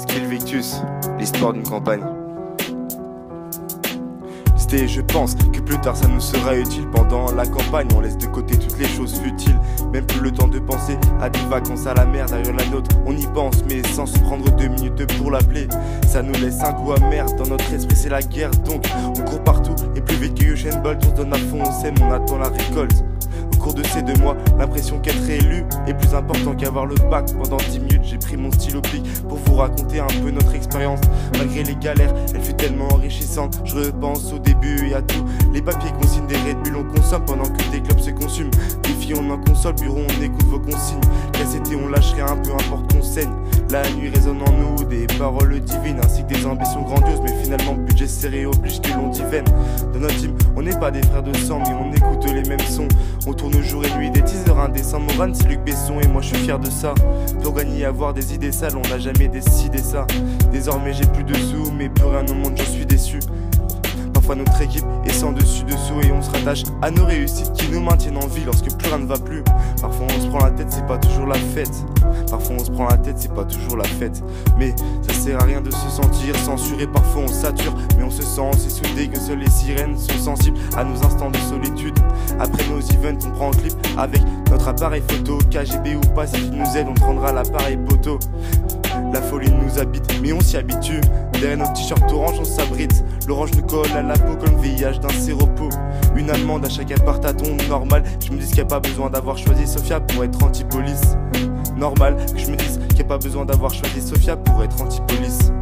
Skillvictus, l'histoire d'une campagne. C'était, je pense, que plus tard ça nous sera utile. Pendant la campagne, on laisse de côté toutes les choses futiles. Même plus le temps de penser à des vacances à la mer. Derrière la nôtre, on y pense, mais sans se prendre 2 minutes pour l'appeler. Ça nous laisse un goût amer, dans notre esprit c'est la guerre. Donc on court partout, et plus vite que Usain Bolt. On se donne à fond, on sème, on attend la récolte. Au cours de ces 2 mois, l'impression qu'être élu est plus important qu'avoir le bac. Pendant 10 minutes, j'ai pris mon stylo pic pour vous raconter un peu notre expérience. Malgré les galères, elle fut tellement enrichissante. Je repense au début et à tout. Les papiers consignent des Red Bull, on consomme pendant que des clubs se consument. Des filles, on en console, bureau, on écoute vos consignes. Cassette, on lâcherait un peu, importe qu'on saigne. La nuit résonne en nous, des paroles divines ainsi que des ambitions grandioses. Mais finalement, budget serré oblige que l'on divine. Dans notre team, on n'est pas des frères de sang, mais on écoute les mêmes sons. On tourne jour et nuit, des teasers indécents. Morane, c'est Luc Besson et moi je suis fier de ça. Pour gagner, avoir des idées sales, on n'a jamais décidé ça. Désormais j'ai plus de sous, mais plus rien au monde, je suis déçu. Parfois notre équipe est sans dessus-dessous et on se rattache à nos réussites qui nous maintiennent en vie lorsque plus rien ne va plus. Parfois on se prend la tête, c'est pas toujours la fête. Parfois on se prend la tête, c'est pas toujours la fête. Mais ça sert à rien de se sentir censuré, parfois on sature. Mais on se sent aussi soudé que seules les sirènes sont sensibles à nos instants de solitude. Après nos events, on prend un clip avec notre appareil photo. KGB ou pas, si tu nous aides, on prendra l'appareil poteau. La folie nous habite, mais on s'y habitue. Derrière nos t-shirts orange, on s'abrite. L'orange nous colle à la peau comme le VIH d'un séropos. Une allemande à chaque appart à ton normal. Je me dis qu'il n'y a pas besoin d'avoir choisi Sofia pour être anti-police. Normal que je me dise qu'il n'y a pas besoin d'avoir choisi Sofia pour être anti-police.